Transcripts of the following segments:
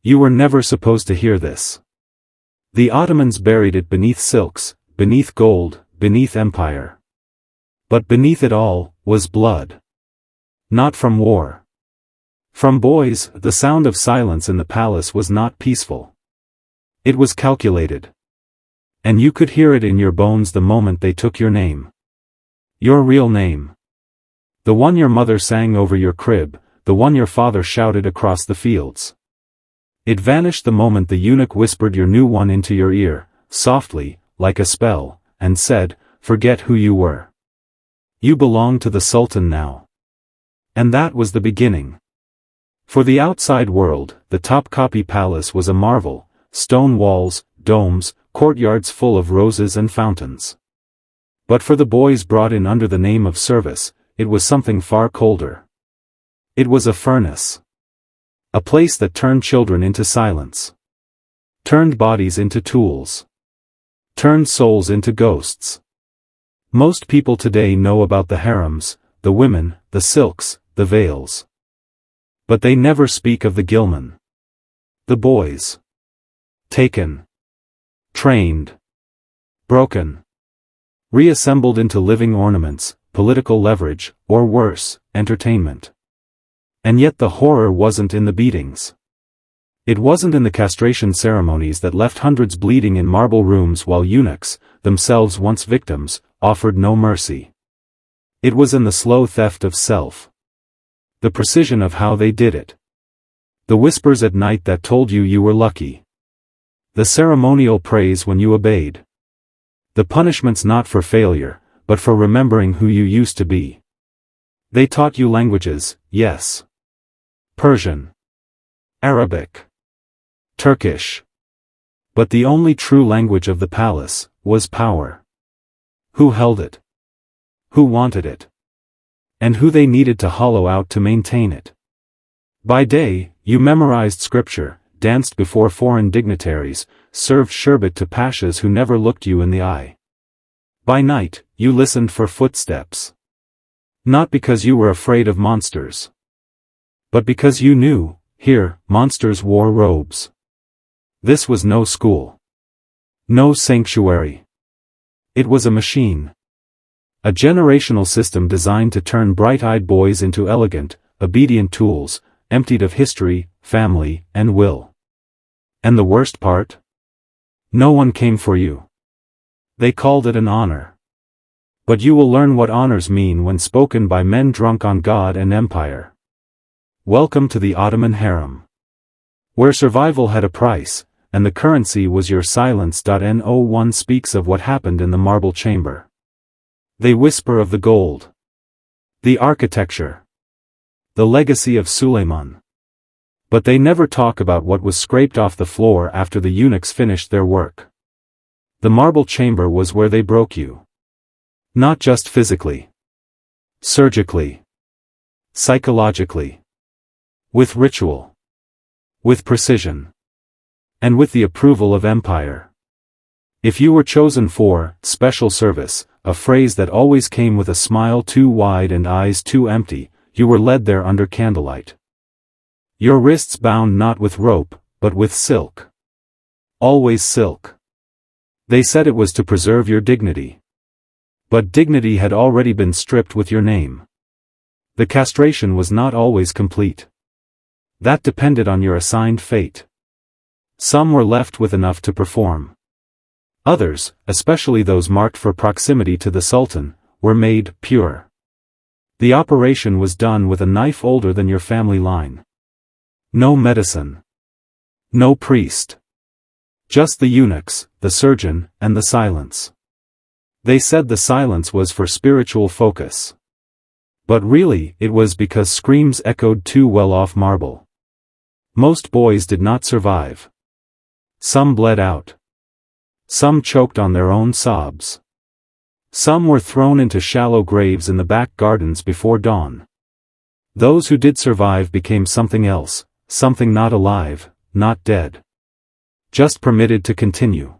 You were never supposed to hear this. The Ottomans buried it beneath silks, beneath gold, beneath empire. But beneath it all, was blood. Not from war. From boys, the sound of silence in the palace was not peaceful. It was calculated. And you could hear it in your bones the moment they took your name. Your real name. The one your mother sang over your crib, the one your father shouted across the fields. It vanished the moment the eunuch whispered your new one into your ear, softly, like a spell, and said, "Forget who you were. You belong to the Sultan now." And that was the beginning. For the outside world, the Topkapi Palace was a marvel, stone walls, domes, courtyards full of roses and fountains. But for the boys brought in under the name of service, it was something far colder. It was a furnace. A place that turned children into silence. Turned bodies into tools. Turned souls into ghosts. Most people today know about the harems, the women, the silks, the veils. But they never speak of the Gilman. The boys. Taken. Trained. Broken. Reassembled into living ornaments, political leverage, or worse, entertainment. And yet the horror wasn't in the beatings. It wasn't in the castration ceremonies that left hundreds bleeding in marble rooms while eunuchs, themselves once victims, offered no mercy. It was in the slow theft of self. The precision of how they did it. The whispers at night that told you you were lucky. The ceremonial praise when you obeyed. The punishments not for failure, but for remembering who you used to be. They taught you languages, yes. Persian. Arabic. Turkish. But the only true language of the palace was power. Who held it? Who wanted it? And who they needed to hollow out to maintain it. By day, you memorized scripture, danced before foreign dignitaries, served sherbet to pashas who never looked you in the eye. By night, you listened for footsteps. Not because you were afraid of monsters. But because you knew, here, monsters wore robes. This was no school. No sanctuary. It was a machine. A generational system designed to turn bright-eyed boys into elegant, obedient tools, emptied of history, family, and will. And the worst part? No one came for you. They called it an honor. But you will learn what honors mean when spoken by men drunk on God and empire. Welcome to the Ottoman harem. Where survival had a price, and the currency was your silence. No one speaks of what happened in the marble chamber. They whisper of the gold. The architecture. The legacy of Suleiman. But they never talk about what was scraped off the floor after the eunuchs finished their work. The marble chamber was where they broke you. Not just physically. Surgically. Psychologically. With ritual. With precision. And with the approval of empire. If you were chosen for special service, a phrase that always came with a smile too wide and eyes too empty, you were led there under candlelight. Your wrists bound not with rope, but with silk. Always silk. They said it was to preserve your dignity. But dignity had already been stripped with your name. The castration was not always complete. That depended on your assigned fate. Some were left with enough to perform. Others, especially those marked for proximity to the Sultan, were made pure. The operation was done with a knife older than your family line. No medicine. No priest. Just the eunuchs, the surgeon, and the silence. They said the silence was for spiritual focus. But really, it was because screams echoed too well off marble. Most boys did not survive. Some bled out. Some choked on their own sobs. Some were thrown into shallow graves in the back gardens before dawn. Those who did survive became something else, something not alive, not dead. Just permitted to continue.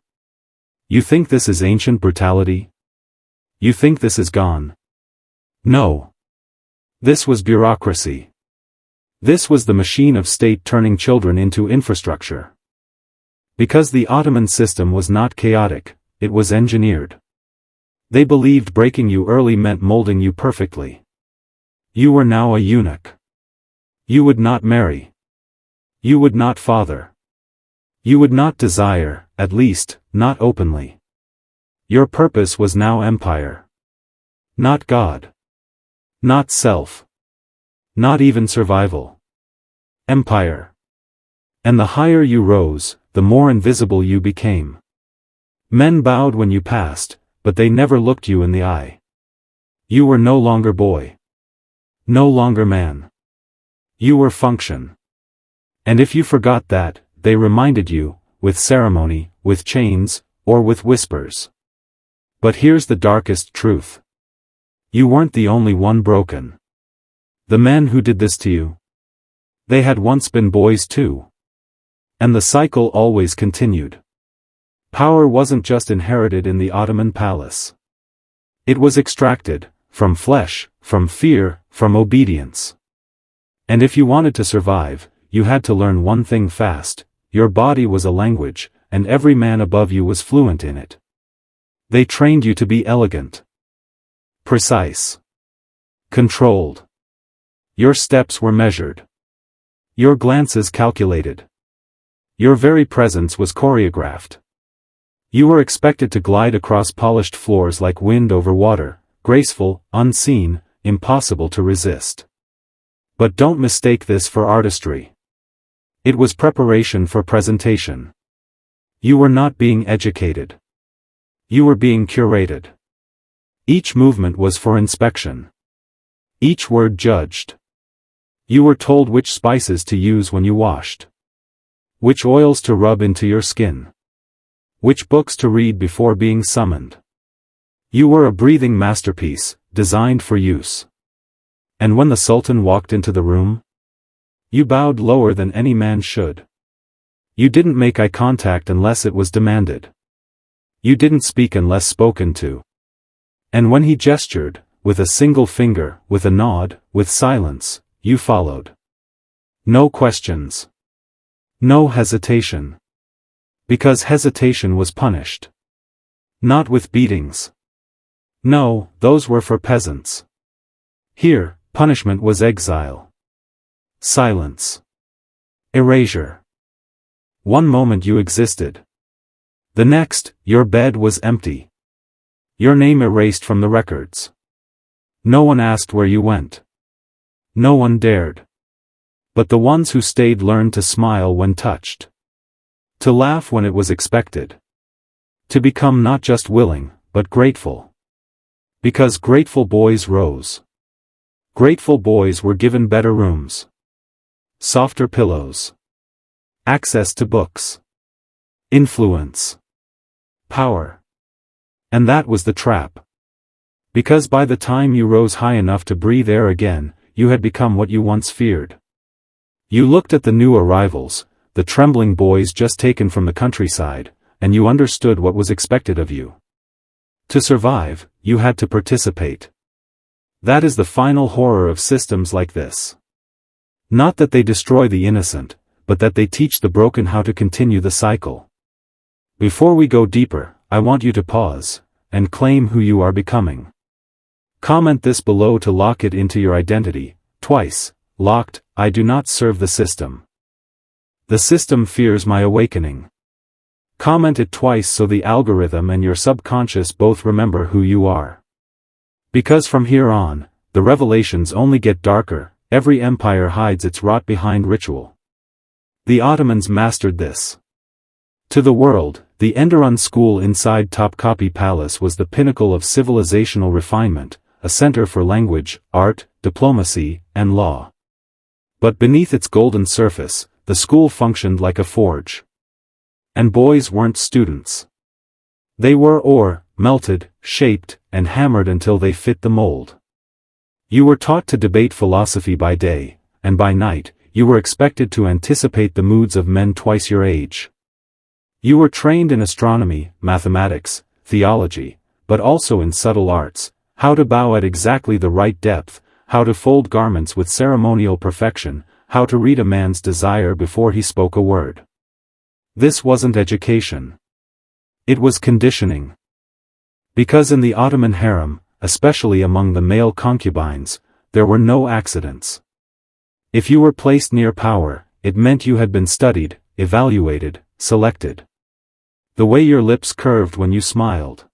You think this is ancient brutality? You think this is gone? No. This was bureaucracy. This was the machine of state turning children into infrastructure. Because the Ottoman system was not chaotic, it was engineered. They believed breaking you early meant molding you perfectly. You were now a eunuch. You would not marry. You would not father. You would not desire, at least, not openly. Your purpose was now empire. Not God. Not self. Not even survival. Empire. And the higher you rose, the more invisible you became. Men bowed when you passed, but they never looked you in the eye. You were no longer boy. No longer man. You were function. And if you forgot that, they reminded you, with ceremony, with chains, or with whispers. But here's the darkest truth. You weren't the only one broken. The men who did this to you, they had once been boys too. And the cycle always continued. Power wasn't just inherited in the Ottoman palace. It was extracted, from flesh, from fear, from obedience. And if you wanted to survive, you had to learn one thing fast: your body was a language, and every man above you was fluent in it. They trained you to be elegant, precise, controlled. Your steps were measured. Your glances calculated. Your very presence was choreographed. You were expected to glide across polished floors like wind over water, graceful, unseen, impossible to resist. But don't mistake this for artistry. It was preparation for presentation. You were not being educated. You were being curated. Each movement was for inspection. Each word judged. You were told which spices to use when you washed. Which oils to rub into your skin. Which books to read before being summoned. You were a breathing masterpiece, designed for use. And when the Sultan walked into the room, you bowed lower than any man should. You didn't make eye contact unless it was demanded. You didn't speak unless spoken to. And when he gestured, with a single finger, with a nod, with silence, you followed. No questions. No hesitation. Because hesitation was punished. Not with beatings. No, those were for peasants. Here, punishment was exile. Silence. Erasure. One moment you existed. The next, your bed was empty. Your name erased from the records. No one asked where you went. No one dared. But the ones who stayed learned to smile when touched. To laugh when it was expected. To become not just willing, but grateful. Because grateful boys rose. Grateful boys were given better rooms. Softer pillows. Access to books. Influence. Power. And that was the trap. Because by the time you rose high enough to breathe air again, you had become what you once feared. You looked at the new arrivals, the trembling boys just taken from the countryside, and you understood what was expected of you. To survive, you had to participate. That is the final horror of systems like this. Not that they destroy the innocent, but that they teach the broken how to continue the cycle. Before we go deeper, I want you to pause, and claim who you are becoming. Comment this below to lock it into your identity. Twice, locked, I do not serve the system. The system fears my awakening. Comment it twice so the algorithm and your subconscious both remember who you are. Because from here on, the revelations only get darker, every empire hides its rot behind ritual. The Ottomans mastered this. To the world, the Enderun school inside Topkapi Palace was the pinnacle of civilizational refinement, a center for language, art, diplomacy, and law. But beneath its golden surface, the school functioned like a forge. And boys weren't students. They were ore, melted, shaped, and hammered until they fit the mold. You were taught to debate philosophy by day, and by night, you were expected to anticipate the moods of men twice your age. You were trained in astronomy, mathematics, theology, but also in subtle arts, how to bow at exactly the right depth, how to fold garments with ceremonial perfection, how to read a man's desire before he spoke a word. This wasn't education. It was conditioning. Because in the Ottoman harem, especially among the male concubines, there were no accidents. If you were placed near power, it meant you had been studied, evaluated, selected. The way your lips curved when you smiled.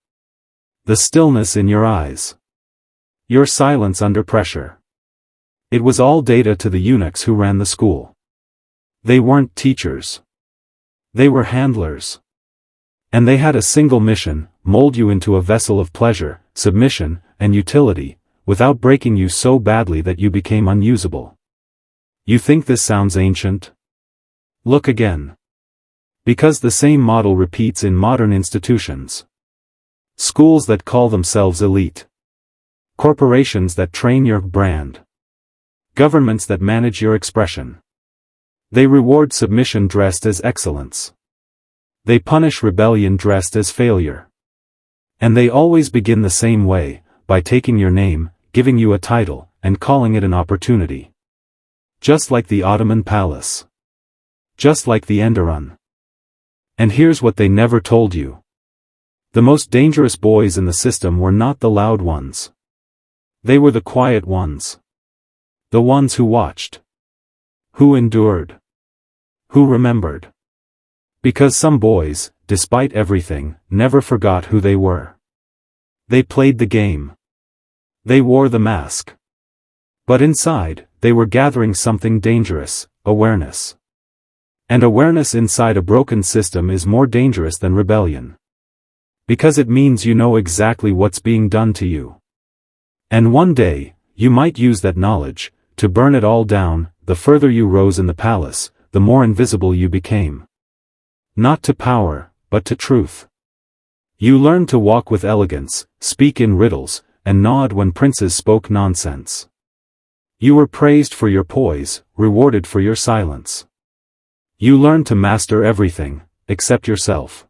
The stillness in your eyes. Your silence under pressure. It was all data to the eunuchs who ran the school. They weren't teachers. They were handlers. And they had a single mission: mold you into a vessel of pleasure, submission, and utility, without breaking you so badly that you became unusable. You think this sounds ancient? Look again. Because the same model repeats in modern institutions. Schools that call themselves elite. Corporations that train your brand. Governments that manage your expression. They reward submission dressed as excellence. They punish rebellion dressed as failure. And they always begin the same way, by taking your name, giving you a title, and calling it an opportunity. Just like the Ottoman palace. Just like the Enderun. And here's what they never told you. The most dangerous boys in the system were not the loud ones. They were the quiet ones. The ones who watched. Who endured. Who remembered. Because some boys, despite everything, never forgot who they were. They played the game. They wore the mask. But inside, they were gathering something dangerous: awareness. And awareness inside a broken system is more dangerous than rebellion. Because it means you know exactly what's being done to you. And one day, you might use that knowledge, to burn it all down. The further you rose in the palace, the more invisible you became. Not to power, but to truth. You learned to walk with elegance, speak in riddles, and nod when princes spoke nonsense. You were praised for your poise, rewarded for your silence. You learned to master everything, except yourself.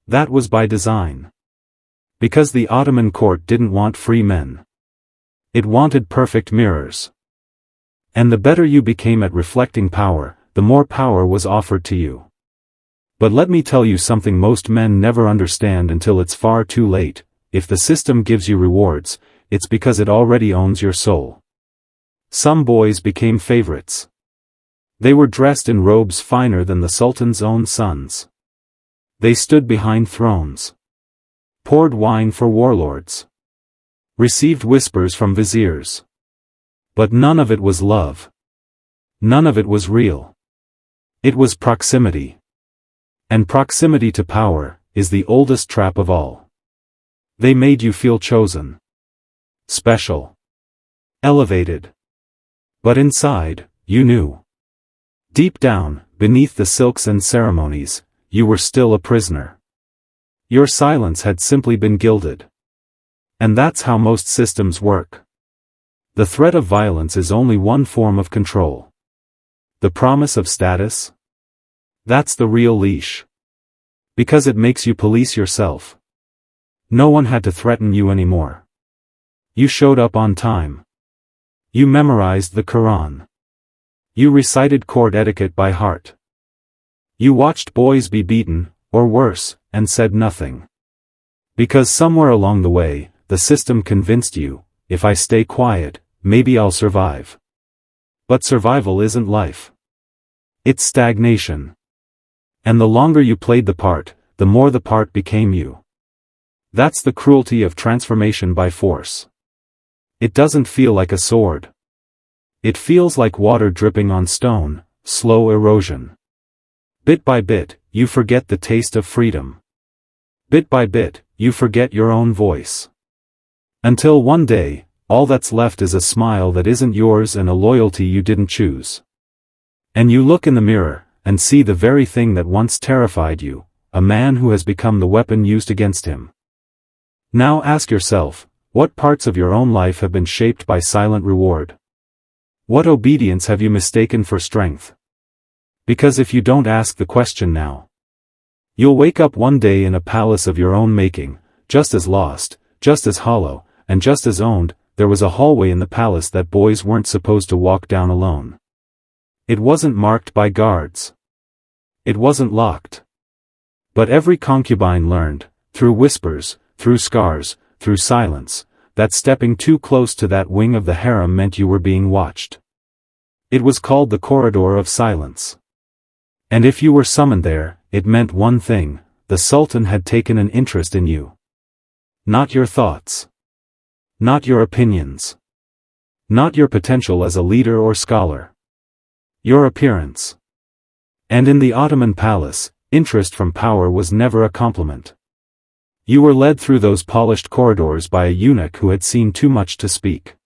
That was by design. Because the Ottoman court didn't want free men. It wanted perfect mirrors. And the better you became at reflecting power, the more power was offered to you. But let me tell you something most men never understand until it's far too late: if the system gives you rewards, it's because it already owns your soul. Some boys became favorites. They were dressed in robes finer than the Sultan's own sons. They stood behind thrones. Poured wine for warlords. Received whispers from viziers. But none of it was love. None of it was real. It was proximity. And proximity to power is the oldest trap of all. They made you feel chosen. Special. Elevated. But inside, you knew. Deep down, beneath the silks and ceremonies, you were still a prisoner. Your silence had simply been gilded. And that's how most systems work. The threat of violence is only one form of control. The promise of status? That's the real leash. Because it makes you police yourself. No one had to threaten you anymore. You showed up on time. You memorized the Quran. You recited court etiquette by heart. You watched boys be beaten, or worse, and said nothing. Because somewhere along the way, the system convinced you, if I stay quiet, maybe I'll survive. But survival isn't life. It's stagnation. And the longer you played the part, the more the part became you. That's the cruelty of transformation by force. It doesn't feel like a sword. It feels like water dripping on stone, slow erosion. Bit by bit, you forget the taste of freedom. Bit by bit, you forget your own voice. Until one day, all that's left is a smile that isn't yours and a loyalty you didn't choose. And you look in the mirror, and see the very thing that once terrified you, a man who has become the weapon used against him. Now ask yourself, what parts of your own life have been shaped by silent reward? What obedience have you mistaken for strength? Because if you don't ask the question now, you'll wake up one day in a palace of your own making, just as lost, just as hollow, and just as owned. There was a hallway in the palace that boys weren't supposed to walk down alone. It wasn't marked by guards. It wasn't locked. But every concubine learned, through whispers, through scars, through silence, that stepping too close to that wing of the harem meant you were being watched. It was called the corridor of silence. And if you were summoned there, it meant one thing: the Sultan had taken an interest in you. Not your thoughts. Not your opinions. Not your potential as a leader or scholar. Your appearance. And in the Ottoman palace, interest from power was never a compliment. You were led through those polished corridors by a eunuch who had seen too much to speak.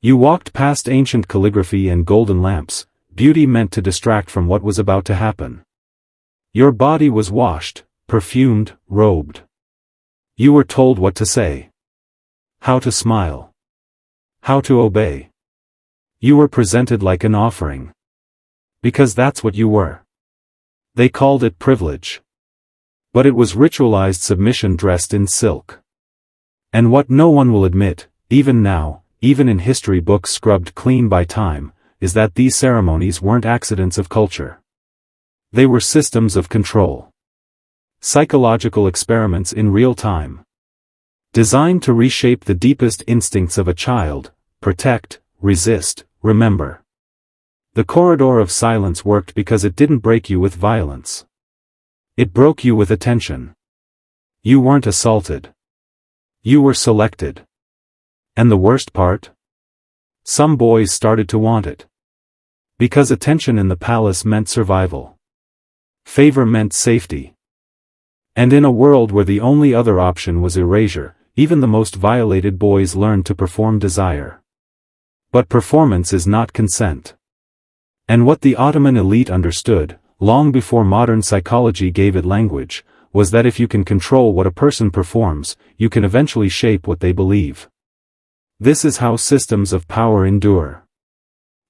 You walked past ancient calligraphy and golden lamps, beauty meant to distract from what was about to happen. Your body was washed, perfumed, robed. You were told what to say. How to smile. How to obey. You were presented like an offering. Because that's what you were. They called it privilege. But it was ritualized submission dressed in silk. And what no one will admit, even now, even in history books scrubbed clean by time, is that these ceremonies weren't accidents of culture. They were systems of control. Psychological experiments in real time. Designed to reshape the deepest instincts of a child: protect, resist, remember. The corridor of silence worked because it didn't break you with violence. It broke you with attention. You weren't assaulted. You were selected. And the worst part? Some boys started to want it. Because attention in the palace meant survival. Favor meant safety. And in a world where the only other option was erasure, even the most violated boys learned to perform desire. But performance is not consent. And what the Ottoman elite understood, long before modern psychology gave it language, was that if you can control what a person performs, you can eventually shape what they believe. This is how systems of power endure.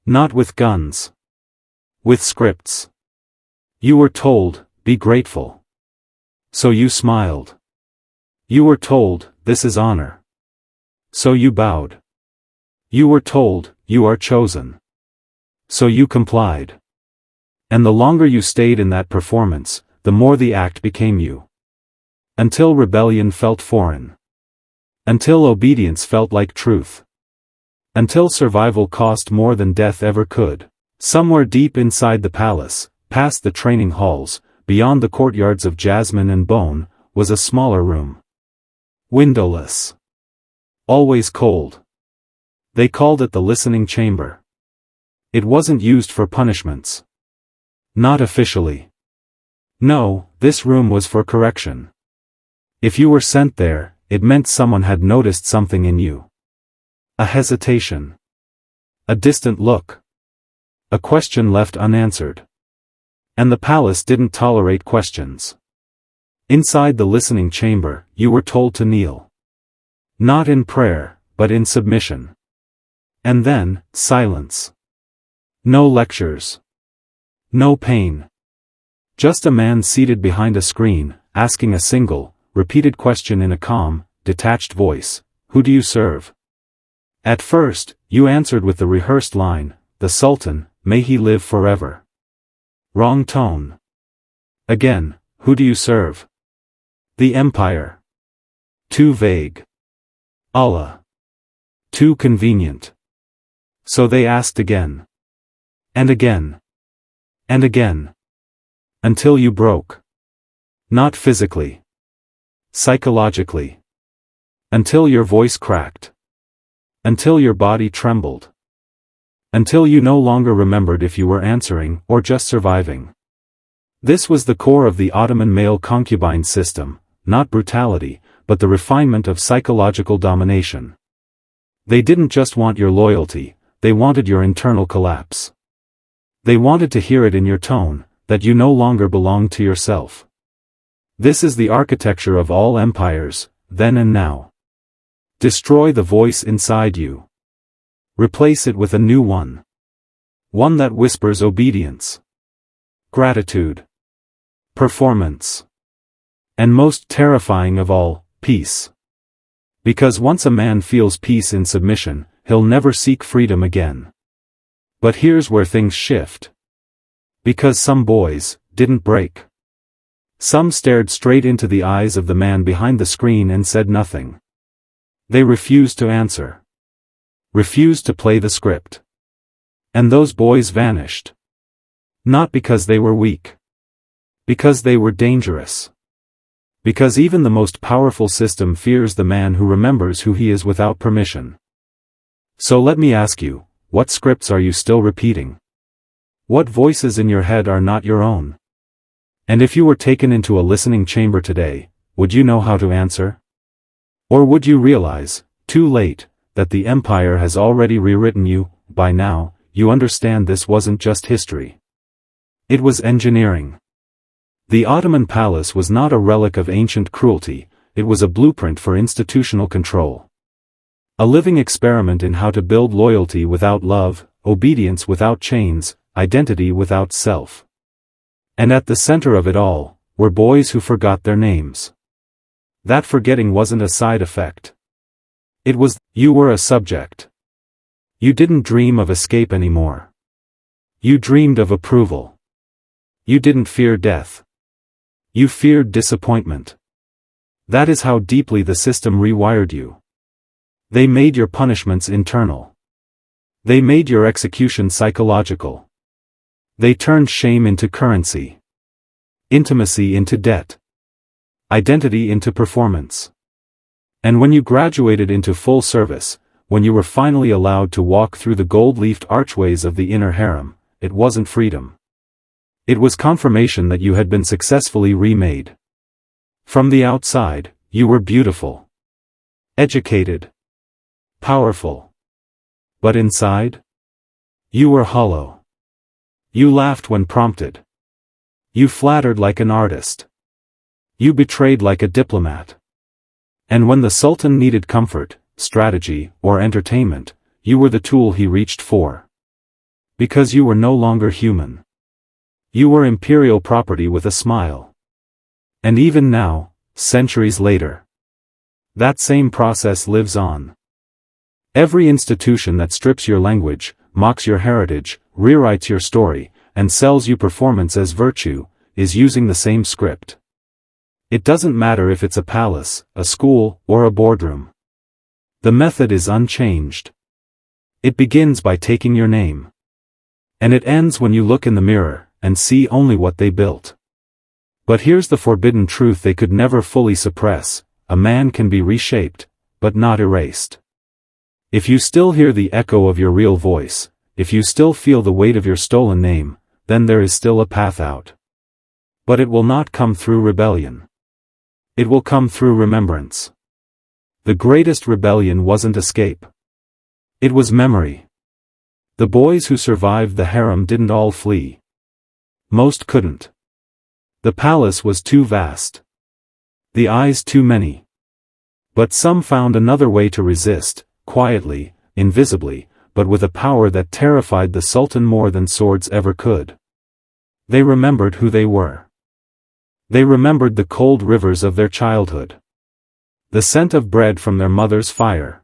Not with guns. With scripts. You were told, be grateful. So you smiled. You were told, this is honor. So you bowed. You were told, you are chosen. So you complied. And the longer you stayed in that performance, the more the act became you. Until rebellion felt foreign. Until obedience felt like truth. Until survival cost more than death ever could. Somewhere deep inside the palace, past the training halls, beyond the courtyards of jasmine and bone, was a smaller room. Windowless. Always cold. They called it the listening chamber. It wasn't used for punishments. Not officially. No, this room was for correction. If you were sent there, it meant someone had noticed something in you. A hesitation. A distant look. A question left unanswered. And the palace didn't tolerate questions. Inside the listening chamber, you were told to kneel. Not in prayer, but in submission. And then, silence. No lectures. No pain. Just a man seated behind a screen, asking a single, repeated question in a calm, detached voice: who do you serve? At first, you answered with the rehearsed line, the Sultan, may he live forever. Wrong tone. Again, who do you serve? The Empire. Too vague. Allah. Too convenient. So they asked again. And again. And again. Until you broke. Not physically. Psychologically. Until your voice cracked. Until your body trembled. Until you no longer remembered if you were answering or just surviving. This was the core of the Ottoman male concubine system, not brutality, but the refinement of psychological domination. They didn't just want your loyalty, they wanted your internal collapse. They wanted to hear it in your tone, that you no longer belonged to yourself. This is the architecture of all empires, then and now. Destroy the voice inside you. Replace it with a new one. One that whispers obedience. Gratitude. Performance. And most terrifying of all, peace. Because once a man feels peace in submission, he'll never seek freedom again. But here's where things shift. Because some boys didn't break. Some stared straight into the eyes of the man behind the screen and said nothing. They refused to answer. Refused to play the script. And those boys vanished. Not because they were weak. Because they were dangerous. Because even the most powerful system fears the man who remembers who he is without permission. So let me ask you, what scripts are you still repeating? What voices in your head are not your own? And if you were taken into a listening chamber today, would you know how to answer? Or would you realize, too late, that the empire has already rewritten you? By now, you understand this wasn't just history. It was engineering. The Ottoman palace was not a relic of ancient cruelty, it was a blueprint for institutional control. A living experiment in how to build loyalty without love, obedience without chains, identity without self. And at the center of it all, were boys who forgot their names. That forgetting wasn't a side effect. It was, you were a subject. You didn't dream of escape anymore. You dreamed of approval. You didn't fear death. You feared disappointment. That is how deeply the system rewired you. They made your punishments internal. They made your execution psychological. They turned shame into currency. Intimacy into debt. Identity into performance. And when you graduated into full service, when you were finally allowed to walk through the gold-leafed archways of the inner harem, it wasn't freedom. It was confirmation that you had been successfully remade. From the outside, you were beautiful. Educated. Powerful. But inside? You were hollow. You laughed when prompted. You flattered like an artist. You betrayed like a diplomat. And when the Sultan needed comfort, strategy, or entertainment, you were the tool he reached for. Because you were no longer human. You were imperial property with a smile. And even now, centuries later, that same process lives on. Every institution that strips your language, mocks your heritage, rewrites your story, and sells you performance as virtue, is using the same script. It doesn't matter if it's a palace, a school, or a boardroom. The method is unchanged. It begins by taking your name. And it ends when you look in the mirror, and see only what they built. But here's the forbidden truth they could never fully suppress: a man can be reshaped, but not erased. If you still hear the echo of your real voice, if you still feel the weight of your stolen name, then there is still a path out. But it will not come through rebellion. It will come through remembrance. The greatest rebellion wasn't escape. It was memory. The boys who survived the harem didn't all flee. Most couldn't. The palace was too vast. The eyes too many. But some found another way to resist, quietly, invisibly, but with a power that terrified the Sultan more than swords ever could. They remembered who they were. They remembered the cold rivers of their childhood. The scent of bread from their mother's fire.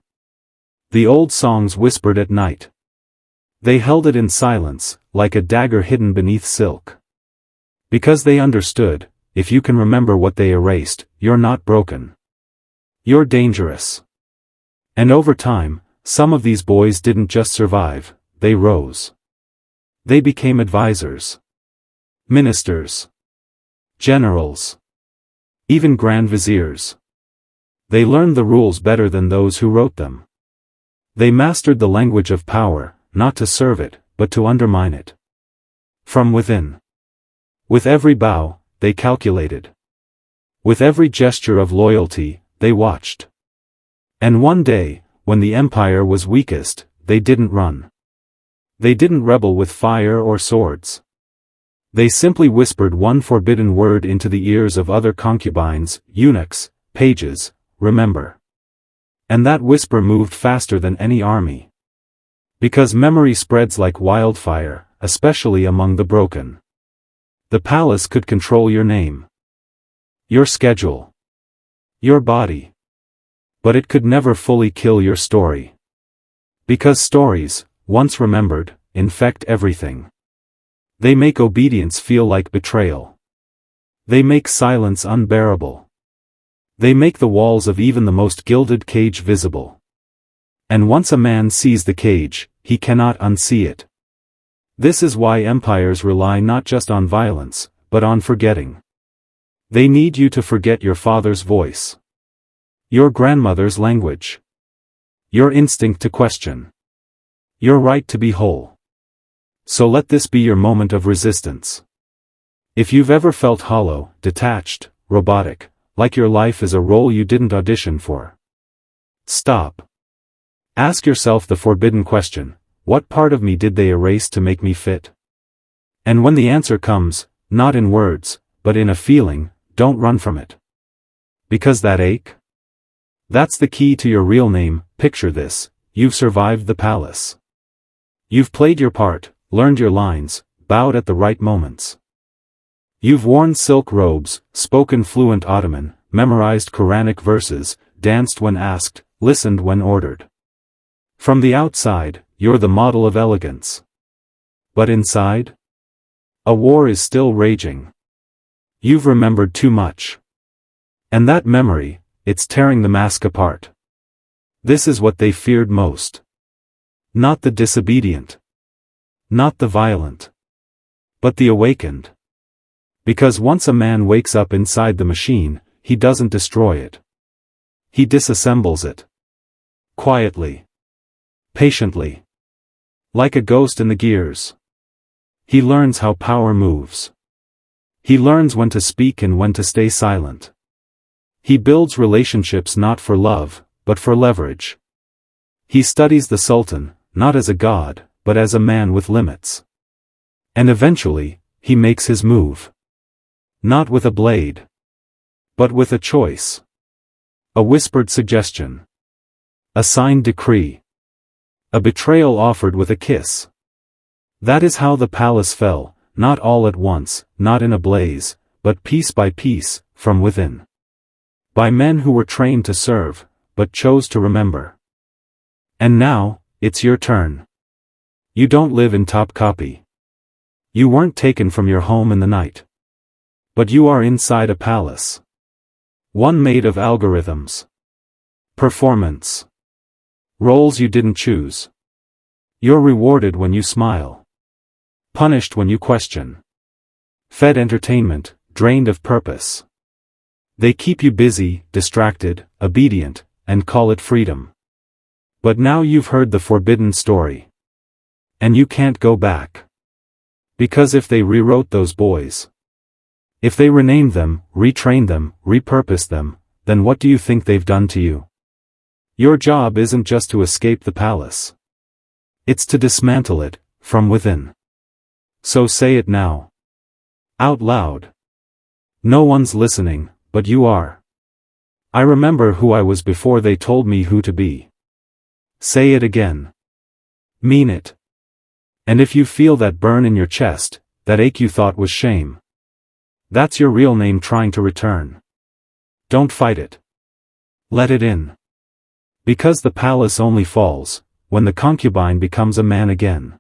The old songs whispered at night. They held it in silence, like a dagger hidden beneath silk. Because they understood, if you can remember what they erased, you're not broken. You're dangerous. And over time, some of these boys didn't just survive, they rose. They became advisors. Ministers. Generals. Even grand viziers. They learned the rules better than those who wrote them. They mastered the language of power, not to serve it, but to undermine it. From within. With every bow, they calculated. With every gesture of loyalty, they watched. And one day, when the empire was weakest, they didn't run. They didn't rebel with fire or swords. They simply whispered one forbidden word into the ears of other concubines, eunuchs, pages: remember. And that whisper moved faster than any army. Because memory spreads like wildfire, especially among the broken. The palace could control your name. Your schedule. Your body. But it could never fully kill your story. Because stories, once remembered, infect everything. They make obedience feel like betrayal. They make silence unbearable. They make the walls of even the most gilded cage visible. And once a man sees the cage, he cannot unsee it. This is why empires rely not just on violence, but on forgetting. They need you to forget your father's voice, your grandmother's language, your instinct to question, your right to be whole. So let this be your moment of resistance. If you've ever felt hollow, detached, robotic, like your life is a role you didn't audition for, stop. Ask yourself the forbidden question: what part of me did they erase to make me fit? And when the answer comes, not in words, but in a feeling, don't run from it. Because that ache? That's the key to your real name. Picture this: you've survived the palace. You've played your part, learned your lines, bowed at the right moments. You've worn silk robes, spoken fluent Ottoman, memorized Quranic verses, danced when asked, listened when ordered. From the outside, you're the model of elegance. But inside? A war is still raging. You've remembered too much. And that memory, it's tearing the mask apart. This is what they feared most. Not the disobedient. Not the violent. But the awakened. Because once a man wakes up inside the machine, he doesn't destroy it. He disassembles it. Quietly. Patiently. Like a ghost in the gears. He learns how power moves. He learns when to speak and when to stay silent. He builds relationships not for love, but for leverage. He studies the Sultan, not as a god, but as a man with limits. And eventually, he makes his move. Not with a blade. But with a choice. A whispered suggestion. A signed decree. A betrayal offered with a kiss. That is how the palace fell, not all at once, not in a blaze, but piece by piece, from within. By men who were trained to serve, but chose to remember. And now, it's your turn. You don't live in Topkapi. You weren't taken from your home in the night. But you are inside a palace. One made of algorithms. Performance. Roles you didn't choose. You're rewarded when you smile. Punished when you question. Fed entertainment, drained of purpose. They keep you busy, distracted, obedient, and call it freedom. But now you've heard the forbidden story. And you can't go back. Because if they rewrote those boys, if they renamed them, retrained them, repurposed them, then what do you think they've done to you? Your job isn't just to escape the palace. It's to dismantle it, from within. So say it now. Out loud. No one's listening, but you are. I remember who I was before they told me who to be. Say it again. Mean it. And if you feel that burn in your chest, that ache you thought was shame, that's your real name trying to return. Don't fight it. Let it in. Because the palace only falls when the concubine becomes a man again.